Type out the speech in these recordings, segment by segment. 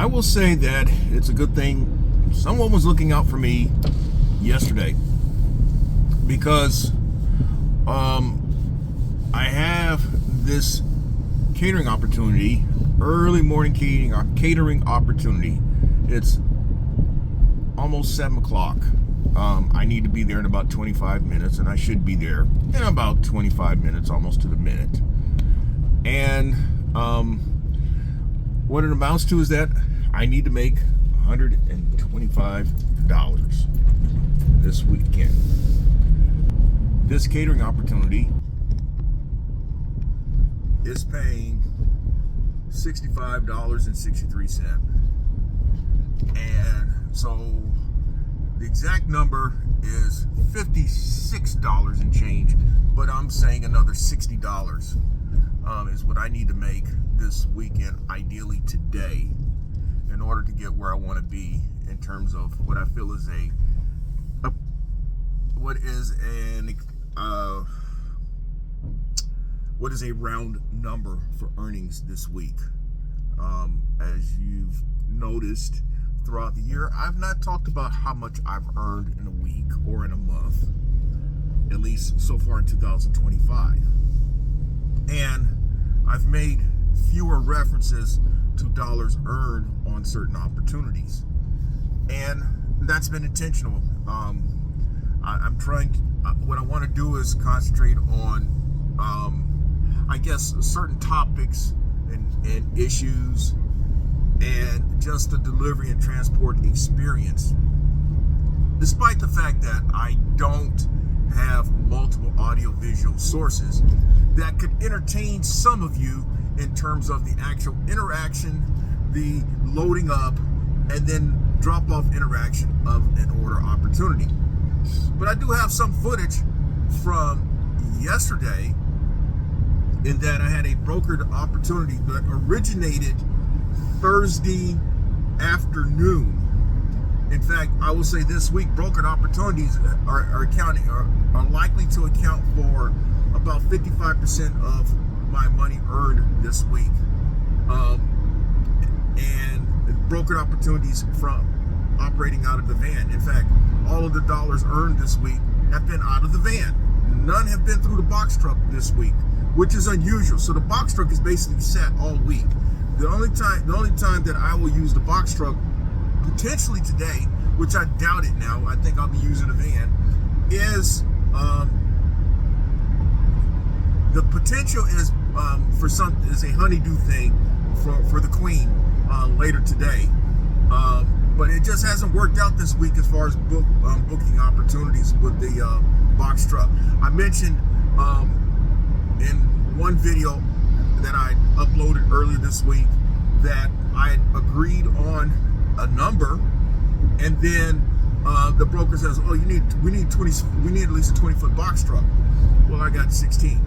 I will say that it's a good thing someone was looking out for me yesterday, because I have this catering opportunity, early morning catering opportunity. It's almost 7 o'clock. I need to be there in about 25 minutes, and I should be there in about 25 minutes, almost to the minute. And what it amounts to is that I need to make $125 this weekend. This catering opportunity is paying $65.63. And so the exact number is $56 and change, but I'm saying another $60 is what I need to make this weekend, ideally today, in order to get where I want to be in terms of what I feel is what is a round number for earnings this week. As you've noticed throughout the year, I've not talked about how much I've earned in a week or in a month, at least so far in 2025. And I've made fewer references to dollars earned on certain opportunities. And that's been intentional. I'm trying to, what I want to do is concentrate on, I guess, certain topics and issues, and just the delivery and transport experience, despite the fact that I don't have multiple audio-visual sources that could entertain some of you in terms of the actual interaction, the loading up, and then drop-off interaction of an order opportunity. But I do have some footage from yesterday, in that I had a brokered opportunity that originated Thursday afternoon. In fact, I will say this week, brokered opportunities are likely to account for about 55% of my money earned this week. And brokered opportunities from operating out of the van. In fact, all of the dollars earned this week have been out of the van. None have been through the box truck this week, which is unusual. So the box truck is basically sat all week. The only time that I will use the box truck, potentially today, which I doubt it now, I think I'll be using a van, is the potential is is a honeydew thing for the Queen later today. But it just hasn't worked out this week as far as booking opportunities with the box truck. I mentioned in one video that I uploaded earlier this week that I had agreed on a number, and then the broker says, "Oh, we need at least a 20-foot box truck." Well, I got 16.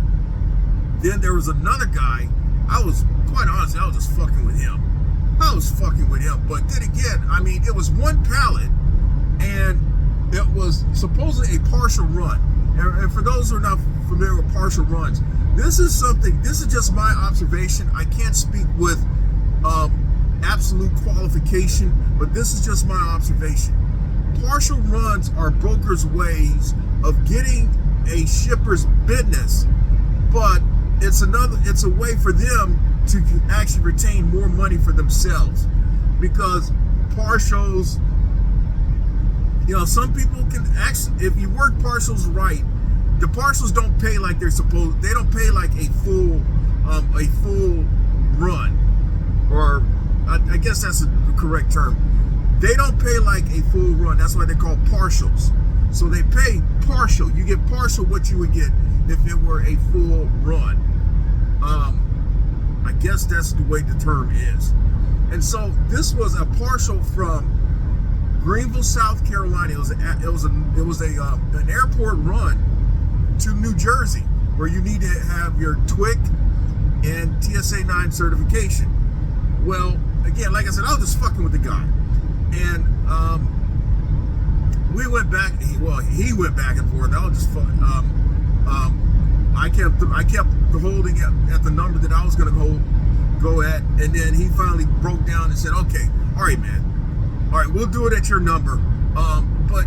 Then there was another guy. I was quite honest, I was just fucking with him. But then again, I mean, it was one pallet, and it was supposedly a partial run. And for those who are not familiar with partial runs, this is just my observation. I can't speak with absolute qualification, but this is just my observation. Partial runs are brokers' ways of getting a shipper's business, but it's a way for them to actually retain more money for themselves, because partials, some people can actually, if you work partials right, the partials don't pay like they're supposed. They don't pay like a full run, or I guess that's the correct term. They don't pay like a full run. That's why they're called partials. So they pay partial. You get partial what you would get if it were a full run. I guess that's the way the term is. And so this was a partial from Greenville, South Carolina. It was an airport run to New Jersey, where you need to have your TWIC and TSA 9 certification. Well, again, like I said, I was just fucking with the guy, and we went back. He went back and forth. I was just fucking. I kept holding at the number that I was going to go at, and then he finally broke down and said, okay, all right, man, all right, we'll do it at your number, but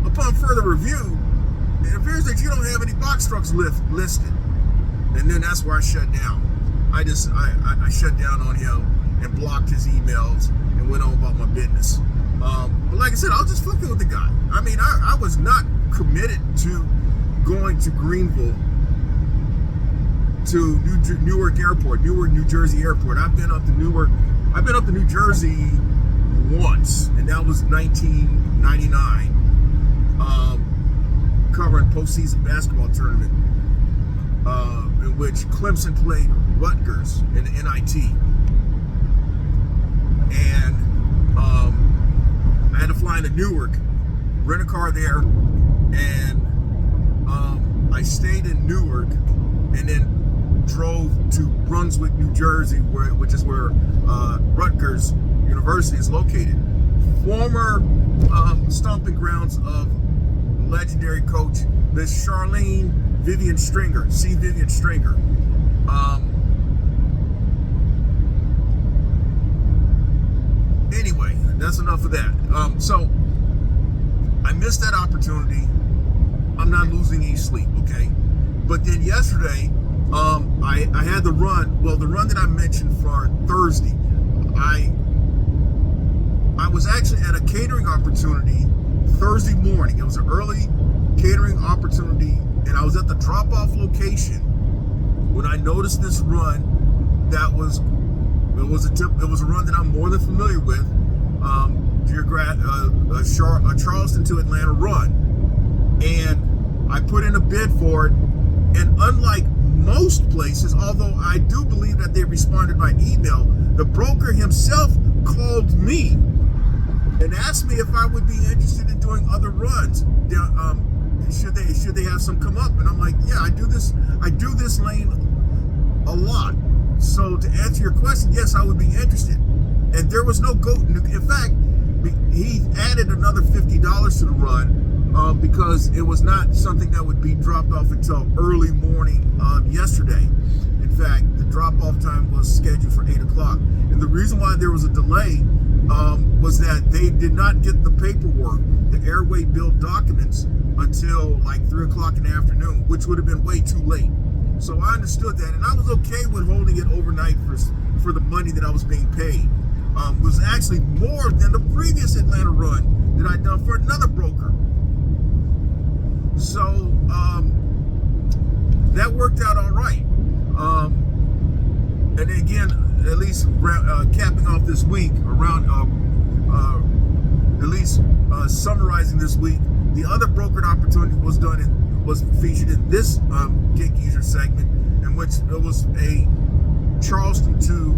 upon further review, it appears that you don't have any box trucks listed. And then that's where I shut down. I shut down on him and blocked his emails and went on about my business. But like I said, I was just fucking with the guy. I mean, I was not committed to going to Greenville, to Newark Airport, Newark, New Jersey Airport. I've been up to New Jersey once, and that was 1999, covering postseason basketball tournament, in which Clemson played Rutgers in the NIT. And I had to fly into Newark, rent a car there, and I stayed in Newark, and then drove to Brunswick, New Jersey, which is where Rutgers University is located. Former stomping grounds of legendary coach Miss Vivian Stringer. Anyway, that's enough of that. So I missed that opportunity. I'm not losing any sleep, okay? But then yesterday, I had the run. Well, the run that I mentioned for Thursday, I was actually at a catering opportunity Thursday morning. It was an early catering opportunity, and I was at the drop-off location when I noticed this run. It was a run that I'm more than familiar with. A Charleston to Atlanta run, and I put in a bid for it. And unlike most places, although I do believe that they responded by email, the broker himself called me and asked me if I would be interested in doing other runs. Should they have some come up? And I'm like, yeah, I do this lane a lot. So to answer your question, yes, I would be interested. And there was no go. In fact, he added another $50 to the run because it was not something that would be dropped off until early morning yesterday. In fact, the drop-off time was scheduled for 8 o'clock. And the reason why there was a delay was that they did not get the paperwork, the airway bill documents, until like 3 o'clock in the afternoon, which would have been way too late. So I understood that, and I was okay with holding it overnight for the money that I was being paid. It was actually more than the previous Atlanta run that I'd done for another broker. So that worked out all right. And again, at least capping off this week, summarizing this week, the other brokered opportunity was featured in this Gig User segment, in which it was a Charleston to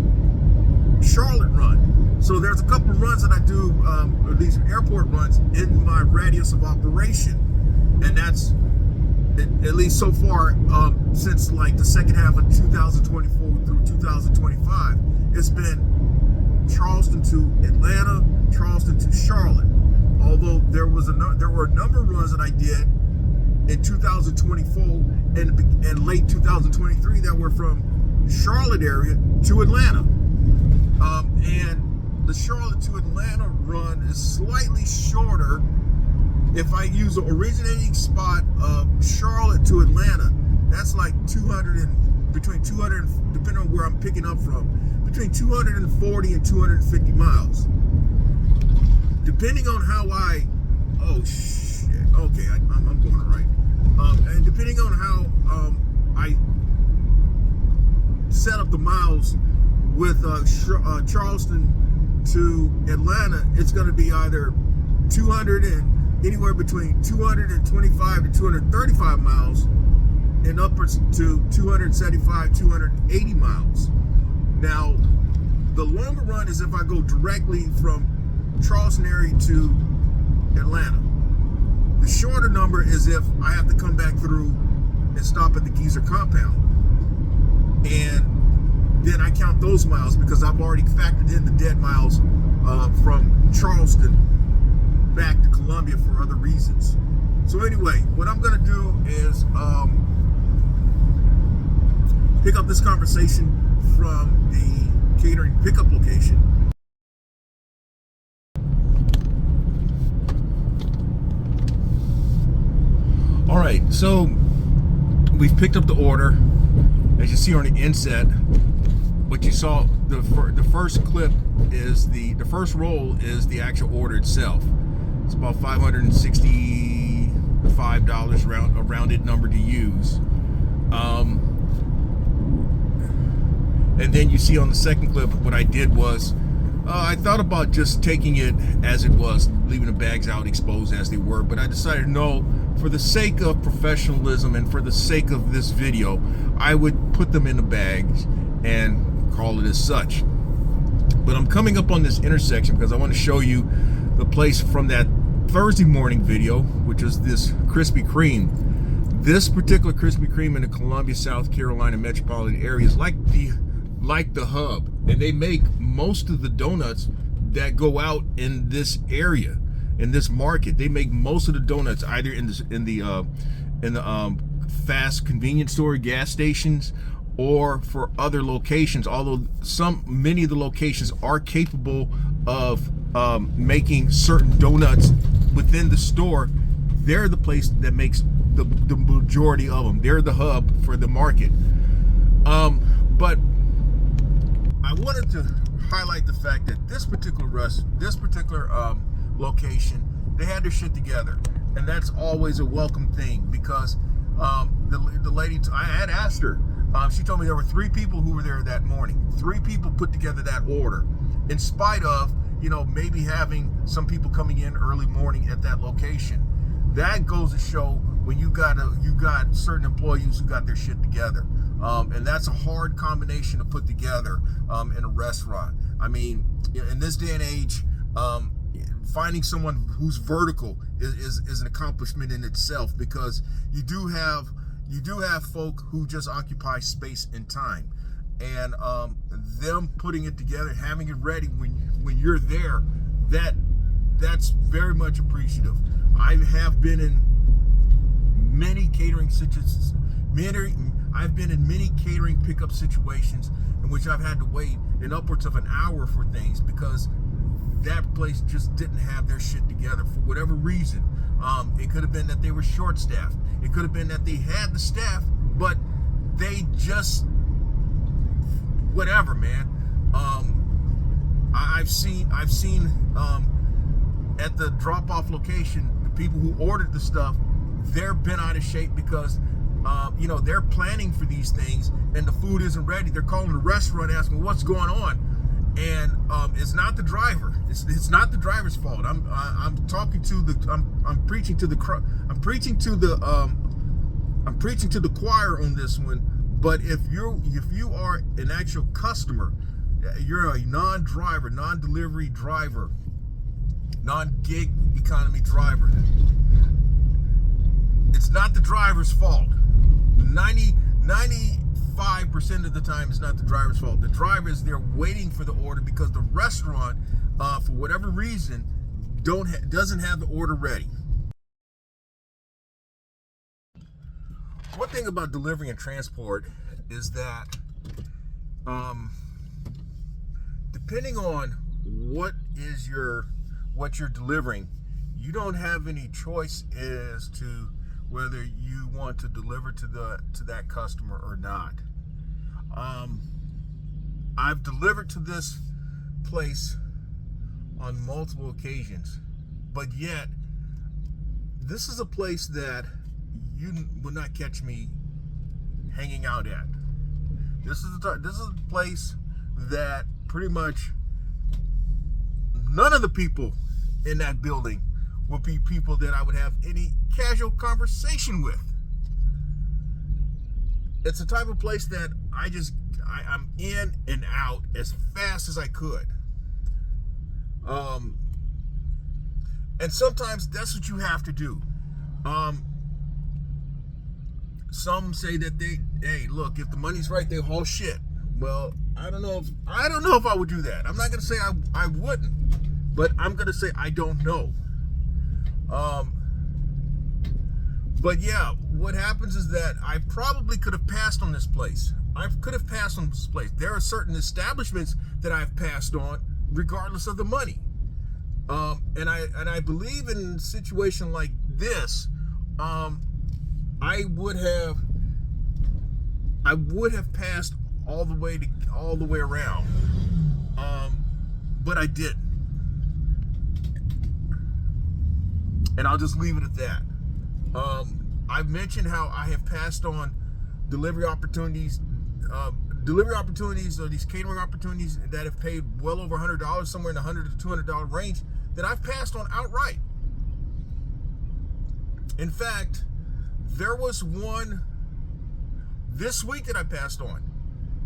Charlotte run. So there's a couple of runs that I do, these airport runs, in my radius of operation, and that's at least so far since like the second half of 2024 through 2025. It's been Charleston to Atlanta, Charleston to Charlotte. Although there were a number of runs that I did in 2024 and late 2023 that were from Charlotte area to Atlanta. And the Charlotte to Atlanta run is slightly shorter. If I use the originating spot of Charlotte to Atlanta, that's like between 200, depending on where I'm picking up from, between 240 and 250 miles. Depending on how okay, I'm going it right. And depending on how I set up the miles with Charleston to Atlanta, it's going to be either 200 and anywhere between 225 to 235 miles and upwards to 275, 280 miles. Now, the longer run is if I go directly from Charleston area to Atlanta. The shorter number is if I have to come back through and stop at the Geezer compound. And then I count those miles because I've already factored in the dead miles from Charleston back to Columbia for other reasons. So anyway, what I'm going to do is pick up this conversation from the pickup location. All right, so we've picked up the order. As you see on the inset, what you saw, the first clip is the first roll is the actual order itself. It's about $565, a rounded number to use. And then you see on the second clip, what I did was, I thought about just taking it as it was, leaving the bags out exposed as they were, but I decided no, for the sake of professionalism and for the sake of this video, I would put them in the bags and call it as such. But I'm coming up on this intersection because I want to show you the place from that Thursday morning video, which is this Krispy Kreme. This particular Krispy Kreme in the Columbia, South Carolina metropolitan area is like the hub, and they make most of the donuts that go out in this area, in this market. They make most of the donuts either in the fast convenience store, gas stations, or for other locations. Although many of the locations are capable of making certain donuts within the store, they're the place that makes the majority of them. They're the hub for the market. But I wanted to highlight the fact that this particular location, they had their shit together, and that's always a welcome thing, because the lady, I had asked her, she told me there were 3 people who were there that morning. 3 people put together that order, in spite of, you know, maybe having some people coming in early morning at that location. That goes to show when you got certain employees who got their shit together. And that's a hard combination to put together in a restaurant. I mean, in this day and age, finding someone who's vertical is an accomplishment in itself, because you do have folk who just occupy space and time, and them putting it together, having it ready when you're there, that's very much appreciative. I have been in many catering situations. I've been in many catering pickup situations in which I've had to wait in upwards of an hour for things because that place just didn't have their shit together for whatever reason. It could have been that they were short-staffed. It could have been that they had the staff, but they just, whatever, man. I've seen at the drop-off location, the people who ordered the stuff, they're bent out of shape because they're planning for these things and the food isn't ready. They're calling the restaurant asking what's going on, and it's not the driver. It's not the driver's fault. I'm preaching to the choir on this one. But if you are an actual customer, you're a non-driver, non-delivery driver, non-gig economy driver, it's not the driver's fault. 95% of the time, it's not the driver's fault. The driver is there waiting for the order because the restaurant, for whatever reason, doesn't have the order ready. One thing about delivery and transport is that, depending on what you're delivering, you don't have any choice as to whether you want to deliver to that customer or not. I've delivered to this place on multiple occasions, but yet this is a place that you will not catch me hanging out at. This is a place that pretty much none of the people in that building will be people that I would have any casual conversation with. It's the type of place that I'm in and out as fast as I could. And sometimes that's what you have to do. Some say that hey, look, if the money's right, they haul shit. Well, I don't know if I would do that. I'm not gonna say I wouldn't, but I'm gonna say I don't know. But yeah, what happens is that I probably could have passed on this place. I could have passed on this place. There are certain establishments that I've passed on regardless of the money. And I believe in a situation like this, I would have passed all the way around. But I didn't. And I'll just leave it at that. I've mentioned how I have passed on delivery opportunities or these catering opportunities that have paid well over $100, somewhere in the $100 to $200 range, that I've passed on outright. In fact, there was one this week that I passed on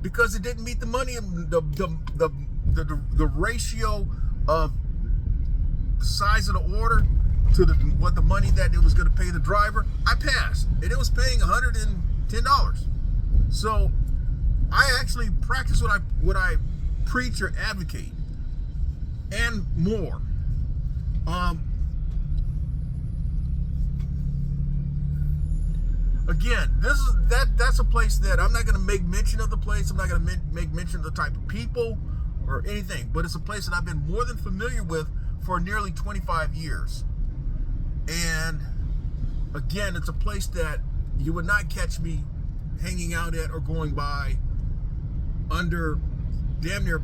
because it didn't meet the money, the ratio of the size of the order to what the money that it was going to pay the driver. I passed, and it was paying $110. So I actually practice what I preach or advocate, and more. Again, that's a place that I'm not going to make mention of the place. I'm not going to make mention of the type of people or anything, but it's a place that I've been more than familiar with for nearly 25 years. And again, it's a place that you would not catch me hanging out at or going by under damn near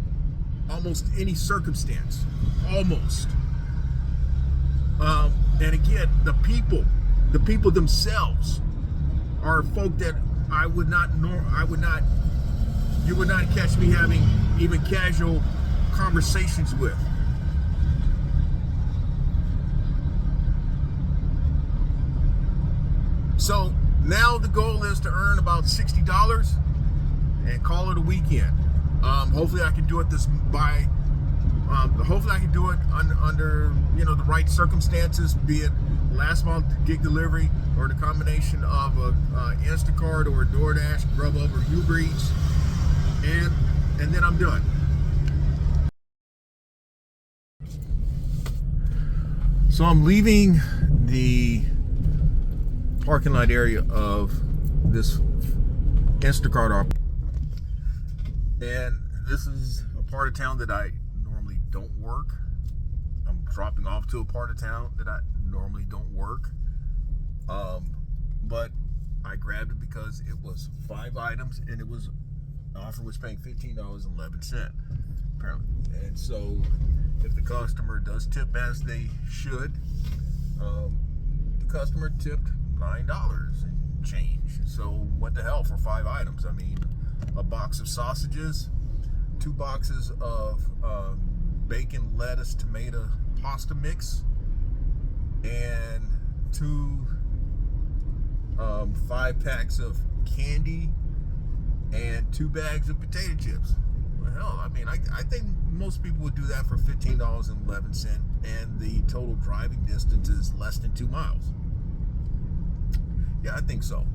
almost any circumstance. Almost. And again, the people themselves are folk that you would not catch me having even casual conversations with. So now the goal is to earn about $60 and call it a weekend. Hopefully I can do it hopefully I can do it under the right circumstances, be it last month gig delivery or the combination of Instacart or DoorDash, Grubhub, or Uber Eats, and then I'm done. So I'm leaving the parking lot area of this Instacart office, and this is a part of town that I normally don't work. I'm dropping off to a part of town that I normally don't work, but I grabbed it because it was 5 items and it was offer was paying $15.11 apparently. And so if the customer does tip as they should, the customer tipped $9 and change. So what the hell for 5 items? I mean, a box of sausages, 2 boxes of bacon, lettuce, tomato pasta mix, and 5 packs of candy and 2 bags of potato chips. Well, hell, I mean, I think most people would do that for $15.11, and the total driving distance is less than 2 miles. Yeah, I think so.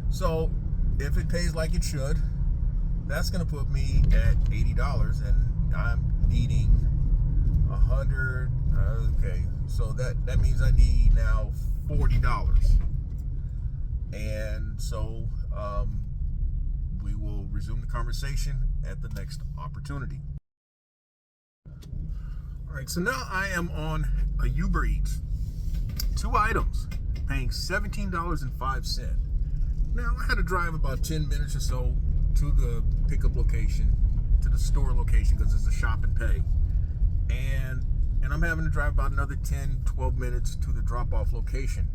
So if it pays like it should, that's going to put me at $80, and I'm needing 100. Okay, so that means I need now $40, and so we will resume the conversation at the next opportunity. All right, so now I am on a Uber Eats, 2 items, paying $17.05. Now I had to drive about 10 minutes or so to the pickup location, to the store location, because it's a shop and pay, and I'm having to drive about another 10-12 minutes to the drop-off location.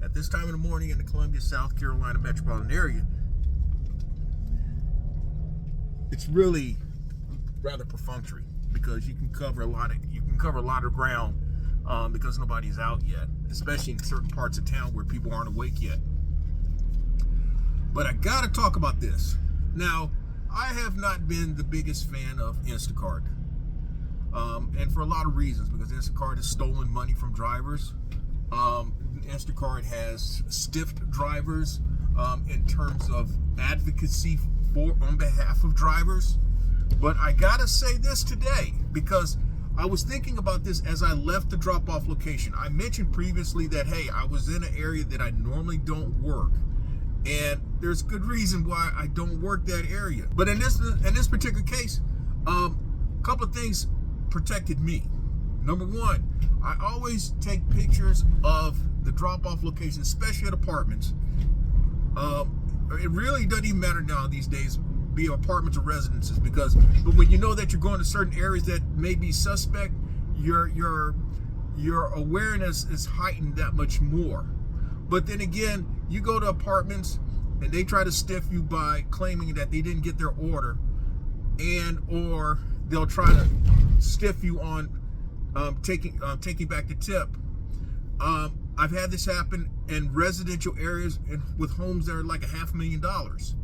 At this time in the morning in the Columbia, South Carolina metropolitan area, it's really rather perfunctory because you can cover a lot of ground because nobody's out yet, especially in certain parts of town where people aren't awake yet. But I gotta talk about this. Now, I have not been the biggest fan of Instacart, and for a lot of reasons, because Instacart has stolen money from drivers. Instacart has stiffed drivers in terms of advocacy on behalf of drivers. But I gotta say this today, because I was thinking about this as I left the drop-off location. I mentioned previously that, hey, I was in an area that I normally don't work, and there's good reason why I don't work that area. But in this particular case, a couple of things protected me. Number one, I always take pictures of the drop-off location, especially at apartments. It really doesn't even matter now these days, be it apartments or residences, but when you know that you're going to certain areas that may be suspect, your awareness is heightened that much more. But then again, you go to apartments and they try to stiff you by claiming that they didn't get their order, or they'll try to stiff you on taking back the tip. I've had this happen in residential areas with homes that are like $500,000.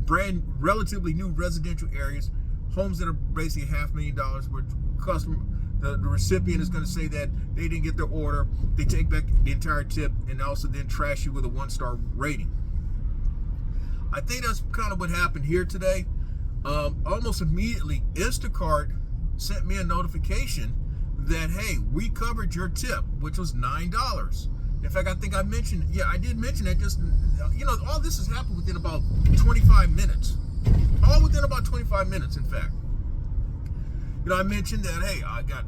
Brand relatively new residential areas, homes that are basically $500,000, where the recipient is going to say that they didn't get their order, they take back the entire tip, and also then trash you with a 1-star rating. I think that's kind of what happened here today. Almost immediately, Instacart sent me a notification that, hey, we covered your tip, which was $9. In fact, I think I mentioned, I did mention that. Just, all this has happened within about 25 minutes. All within about 25 minutes, in fact. I mentioned that, hey, I got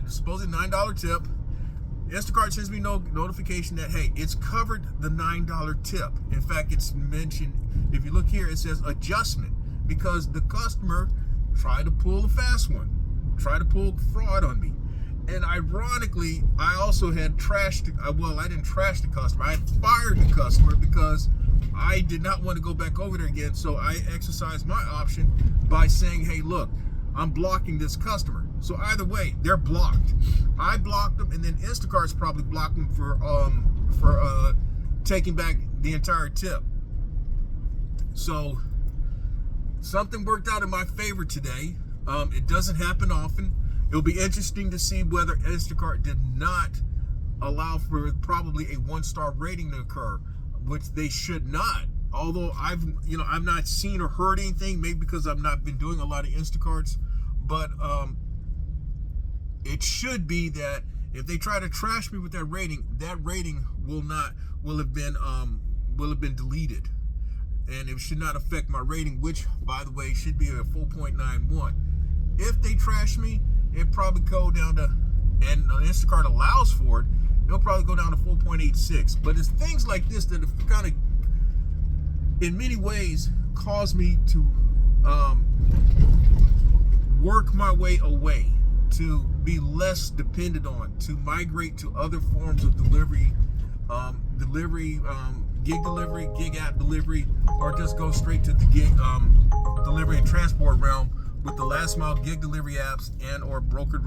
supposedly $9 tip. Instacart sends me notification that, hey, it's covered the $9 tip. In fact, it's mentioned, if you look here, it says adjustment, because the customer tried to pull a fast one, tried to pull fraud on me. And ironically, I also had I didn't trash the customer. I had fired the customer because I did not want to go back over there again. So I exercised my option by saying, hey, look, I'm blocking this customer. So either way, they're blocked. I blocked them, and then Instacart's probably blocked them for taking back the entire tip. So something worked out in my favor today. It doesn't happen often. It'll be interesting to see whether Instacart did not allow for probably a 1-star rating to occur, which they should not. Although I've not seen or heard anything, maybe because I've not been doing a lot of Instacarts, but it should be that if they try to trash me with that rating will have been deleted, and it should not affect my rating, which, by the way, should be a 4.91. If they trash me, it probably go down to, and Instacart allows for it, it'll probably go down to 4.86. But it's things like this that have kind of, in many ways, caused me to work my way away, to be less dependent on, to migrate to other forms of delivery, gig delivery, gig app delivery, or just go straight to the gig delivery and transport realm with the last mile gig delivery apps and or brokered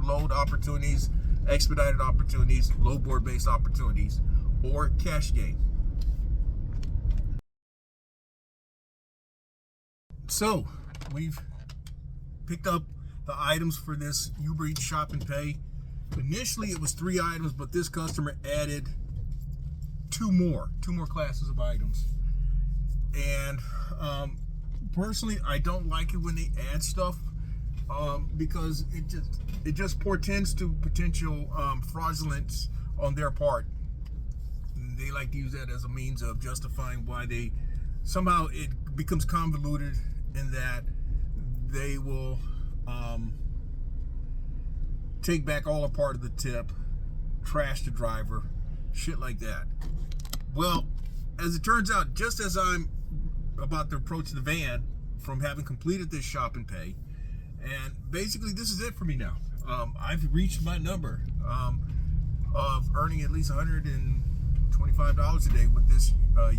load opportunities, expedited opportunities, low board based opportunities, or cash game. So we've picked up the items for this Uber Eats Shop and Pay. Initially it was 3 items, but this customer added two more classes of items. And personally, I don't like it when they add stuff because it just portends to potential fraudulence on their part. They like to use that as a means of justifying why somehow it becomes convoluted, in that they will take back all or part of the tip, trash the driver, shit like that. Well, as it turns out, just as I'm about to approach the van from having completed this shop and pay, and basically this is it for me now. I've reached my number of earning at least $125 a day with this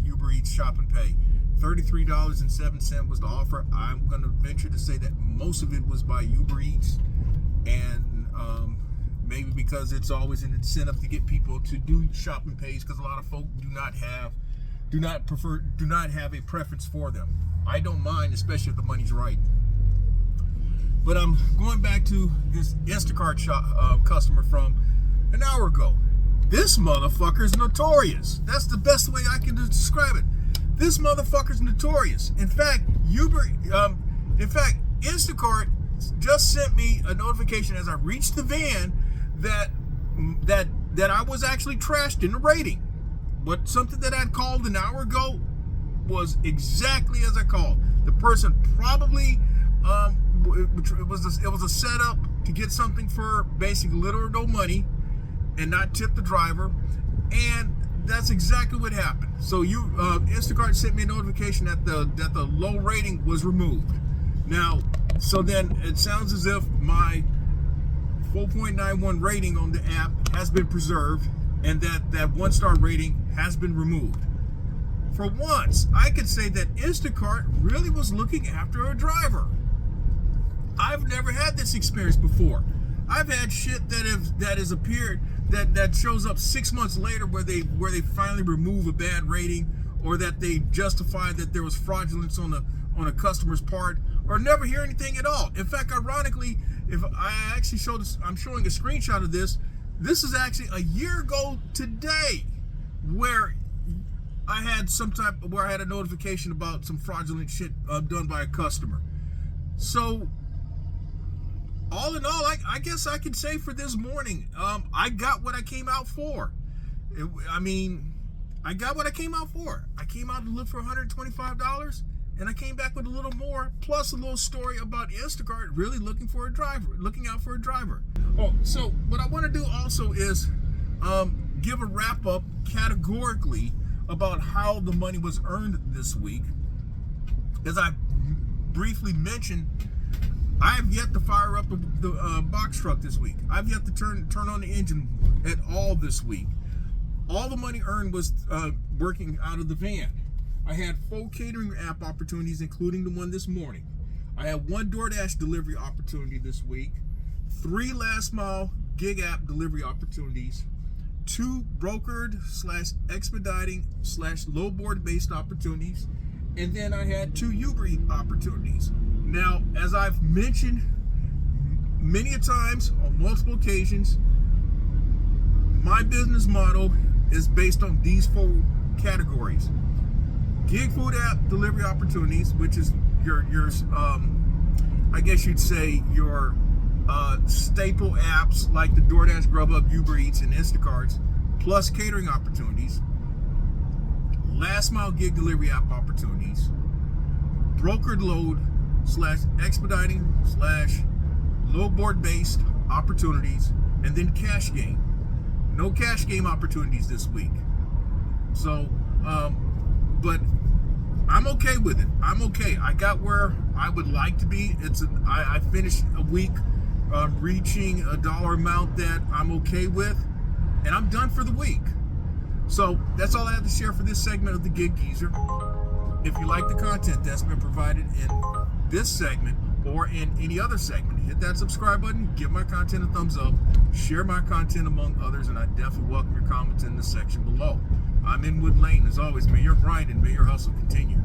Uber Eats Shop and Pay. $33.07 was the offer. I'm going to venture to say that most of it was by Uber Eats, and maybe because it's always an incentive to get people to do shop and pays, because a lot of folk do not have a preference for them. I don't mind, especially if the money's right. But I'm going back to this Instacart customer from an hour ago. This motherfucker's notorious. That's the best way I can describe it. This motherfucker's notorious. In fact, Instacart just sent me a notification as I reached the van that I was actually trashed in the rating. What something that I'd called an hour ago was exactly as I called. The person probably it was a setup to get something for basically little or no money and not tip the driver, and that's exactly what happened. So Instacart sent me a notification that the low rating was removed. Now, so then it sounds as if my 4.91 rating on the app has been preserved, and that 1-star rating has been removed. For once, I could say that Instacart really was looking after a driver. I've never had this experience before. I've had shit that has appeared that shows up 6 months later where they finally remove a bad rating, or that they justify that there was fraudulence on a customer's part, or never hear anything at all. In fact, ironically, if I actually I'm showing a screenshot of this. This is actually a year ago today, where I had a notification about some fraudulent shit done by a customer. So, all in all, I guess I could say for this morning, I got what I came out for. I got what I came out for. I came out to look for $125, and I came back with a little more, plus a little story about Instacart really looking out for a driver. Oh, so what I want to do also is give a wrap up categorically about how the money was earned this week. As I briefly mentioned, I have yet to fire up the box truck this week. I've yet to turn on the engine at all this week. All the money earned was working out of the van. I had 4 catering app opportunities, including the one this morning. I had 1 DoorDash delivery opportunity this week, 3 last mile gig app delivery opportunities, 2 brokered / expediting / low board based opportunities, and then I had 2 Uber Eats opportunities. Now, as I've mentioned many a times on multiple occasions, my business model is based on these 4 categories. Gig food app delivery opportunities, which is your I guess you'd say your staple apps like the DoorDash, Grubhub, Uber Eats, and Instacarts, plus catering opportunities, last mile gig delivery app opportunities, brokered load / expediting / low board based opportunities, and then cash game. No cash game opportunities this week. So, but I'm okay with it. I'm okay. I got where I would like to be. I finished a week reaching a dollar amount that I'm okay with, and I'm done for the week. So that's all I have to share for this segment of the Gig Geezer. If you like the content that's been provided in this segment or in any other segment, hit that subscribe button, give my content a thumbs up, share my content among others, and I definitely welcome your comments in the section below. I'm Inwood Lane. As always, may your grind and may your hustle continue.